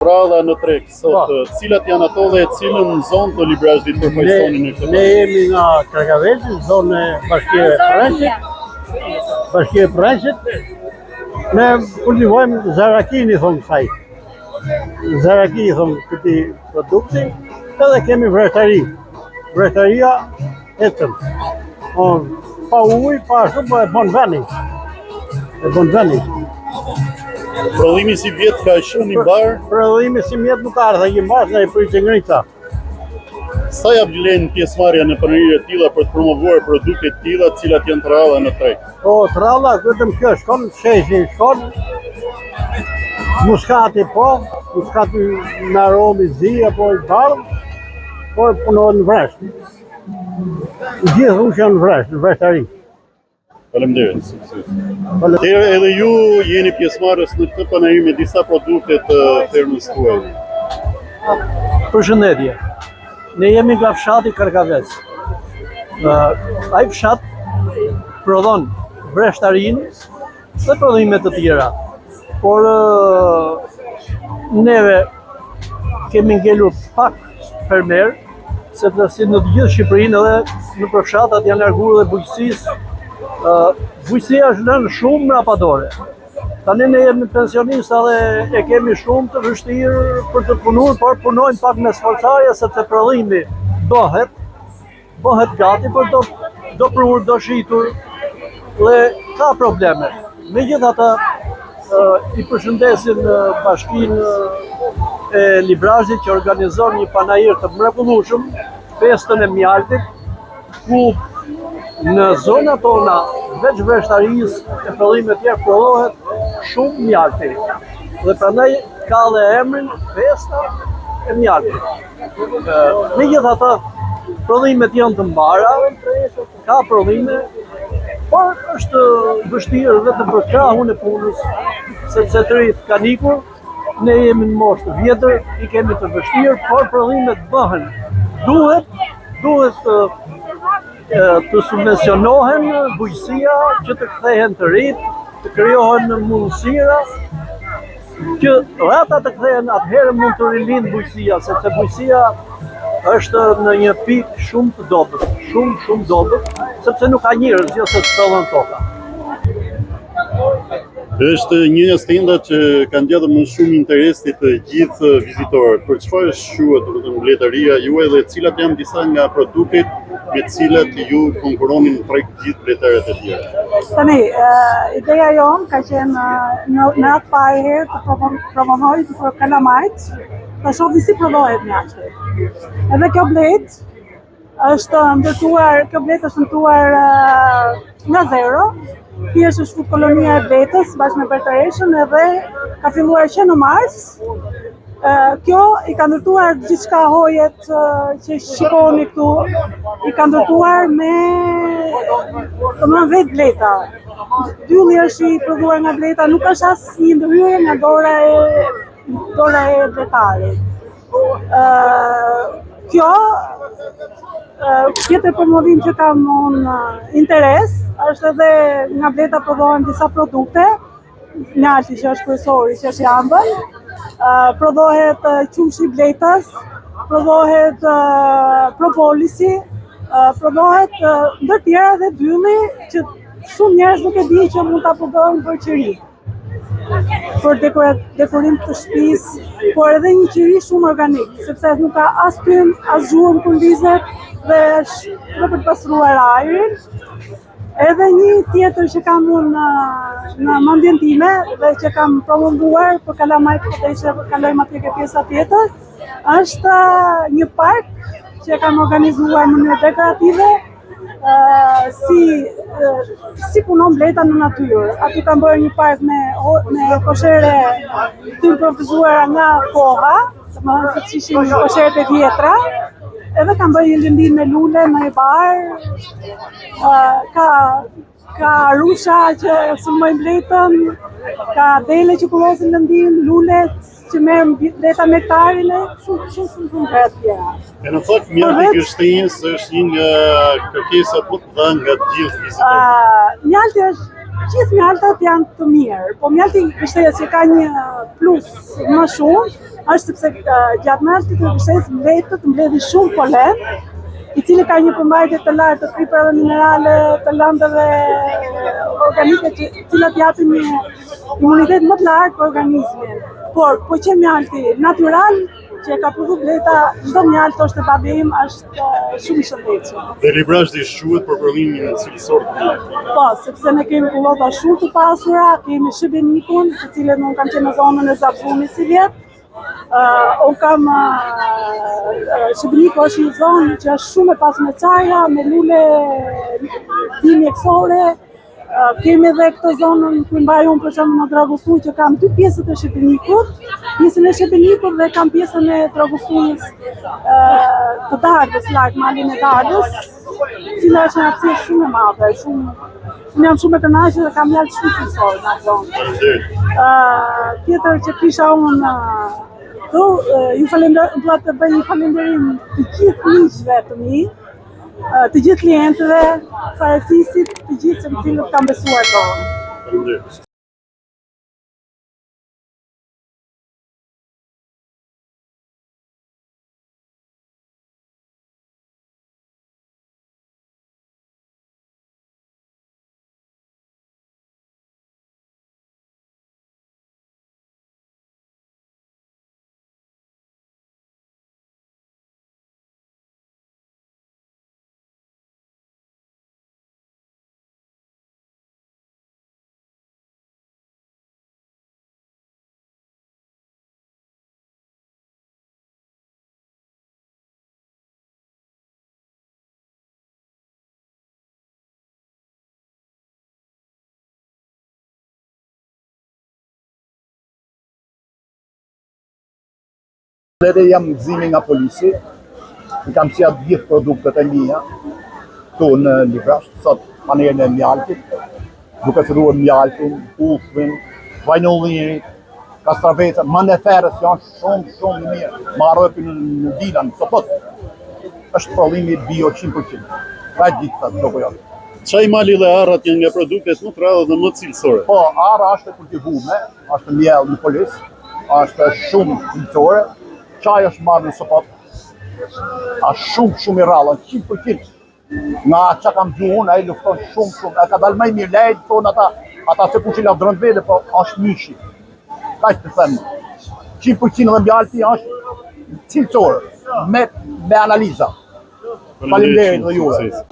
Rradha në treg sot, cilat janë ato dhe cilën zonë të Librazhit përfaqësoni në këtë? Ne jemi nga Kërkavelli, zonë Bashkia e Preshit. Ne kultivojmë zarakini, thonë kësaj. Zaraki, thonë këti produkti, edhe kemi vreshtari. Vreshtaria ecën. Pa ujë, pa ashtu, po e bon veni. Prodhimi si vjetë ka shumë i barë? Prodhimi si vjetë nuk ardhe, i mbash në i pritë ngrica. Sa ja vlen pjesëmarrja në pronëri të tilla për të promovuar produkte të tilla, të cilat janë të rralla në treg? Të rralla, vetëm kjo shkon, sheshi shkon, muskati muskati në aromë i zi apo i bardhë, po punohet në vresht. Gjithë ushë janë në vreshtari. Faleminderit. Edhe ju jeni pjesëmarrës në këtë panajër me disa produkte të fermës tuaj. Përshëndetje. Ne jemi nga fshati Kërkavec. Ai fshat prodhon vreshtarinë dhe prodhime të tjera. Por neve kemi ngelur pak fermer, sepse si në të gjithë Shqipërinë edhe në përfshatat janë larguar dhe bujqësisë. Bujqësia është lënë shumë mrapadore. Tani ne jemi pensionista dhe e kemi shumë të vështirë për të punuar, por punojmë pak me sforcarje sepse prodhimi bëhet gati, por do prur, do shitur dhe ka probleme. Megjithatë, i përshëndesim Bashkinë e Librazhit që organizon një panajër të mrekullueshëm, festën e mjaltit, ku në zona tona, veç vreshtarisë e prodhime tjerë prodhohet shumë mjalti. Dhe prandaj ka dhe emrin festa e mjaltit. Megjithatë, prodhimet janë të mbara, ka prodhime, por është vështirë vetëm për krahun e punës, sepse të rinjt kanë ikur, ne jemi në moshë të vjetër, i kemi të vështirë, por prodhimet bëhen. Duhet të subvencionohen bujqësia, që të kthehen të rinjt, të krijohen mundësira, që rata të kthehen, atëherë mund të rilindë bujqësia, sepse bujqësia është në një pikë shumë të dobët, shumë dobët, sepse nuk ka njerëz që të prodhon toka. Është një nga stendat që kanë ndjedhur më shumë interesi të gjithë vizitorët. Për çfarë quhet mbledëria juaj dhe cilat janë disa nga produktet me të cilat ju konkurroni në treg gjithë mbledërët e tjerë? Tani, ideja jonë ka qenë në atë parë herë të promovoj për kalamajt, të shohim si prodhohet mjalti. Edhe kjo bletë është ndërtuar nga zero. Thjesht është kolonia e bletës bashkë me Bertareshën edhe ka filluar që në mars. Kjo i ka ndërtuar gjithçka hojet që shikoni këtu, i ka ndërtuar me vetë bleta. Dylli është i prodhuar nga bleta, nuk është as një ndërhyrje nga dora e bletarit. Kjo tjetër promovim që kam unë interes, është edhe nga bleta prodhohen disa produkte, mjalti që është kryesori, që është i ëmbël, prodhohet qumshi i bletës, prodhohet propolisi, prodhohet ndër tjera dhe dylli që shumë njerëz nuk e di që mund ta prodhojnë për qiri. Për dekorim të shtëpisë, por edhe një qiri shumë organik, sepse nuk ka as pym, as zhurmë kur lizet dhe është për të pastruar ajrin. Edhe një tjetër që kam unë në mendjen time dhe që kam promovuar për kalamajt, dhe që kalojmë atje ke pjesa tjetër, është një park që kam organizuar në mënyrë dekorative, si punon bleta në natyrë. Aty kam bërë një park me koshere të improvisuara nga koha, domethënë se ishin kosheret e vjetra, edhe kam bërë një lëndim me lule, me barë, ka rusha që sulmojnë bletën, ka dele që kullosin lëndim, lulet që merrën bleta me nektarin e shumë të tjera. E në fakt mjalti ky shtënjës është një nga kërkesat më të dhënë nga të gjithë vizitorët. Mjalti është gjithë mjaltat janë të mirë, po mjalti i Kështesë që ka një plus më shumë, është sepse gjatë mjaltit të Kështesë mbledhin shumë polen, i cili ka një përmbajtje të lartë të kriprave minerale, të lëndëve organike, të cilat japin një imunitet më të lartë për organizmin. Por, po që mjalti natyral, që ka prodhu Bleta, çdo mjalt është e badim, është shumë i shëndetshëm. Dhe librazhi shquhet për prodhimin cilësor të mjaltit. Po, sepse ne kemi kullota shumë të pasura, kemi shebenikun, të cilën unë kam qenë në zonën e Zabzumit si vjet. Unë kam shebeniku është një zonë që është shumë e pasur me çajra, me lule mjekësore. Kemi edhe këtë zonën ku mbaj unë për shembull në Dragosuj që kam 2 pjesët e shebenikut, pjesën e shebenikut dhe kam pjesën e Dragosujës të Dardës, lart malin e Dardës, cila është një hapësirë shumë e madhe, unë jam shumë e kënaqur dhe kam mjaltë shumë cilësor në atë zonë. Tjetër që kisha unë dua të bëj një falënderim të gjithë miqve të mi, të gjithë klientëve, farafisit, të gjithë që më cilët kam besuar tonë. Faleminderit. Dhe jam gëzimi nga polisi, i kam sjellë gjithë produktet e mia këtu në Librazh, sot panelën e mjaltit, duke filluar mjaltin, ufrin, vajnollirin, kastravecën, maneferës janë shumë mirë. Marrëpi në Dilan, sopot. Është prodhimi bio 100%. Pra gjithë do po janë. Çaj mali dhe arrat janë nga produktet më të rralla dhe më cilësore. Po, arra është e kultivuar, është miell në polis, është shumë cilësore. Çaj është marrë në sopot, është shumë i rrallë, 100%. Nga që kam gjuhun, ai lufton shumë, e ka dalë më mirë, lejtë thonë ata se ku që lavdron vete, po është mishi. Ka që të themë, 100% dhe mjalti është cilësor, me analiza. Faleminderit dhe juve.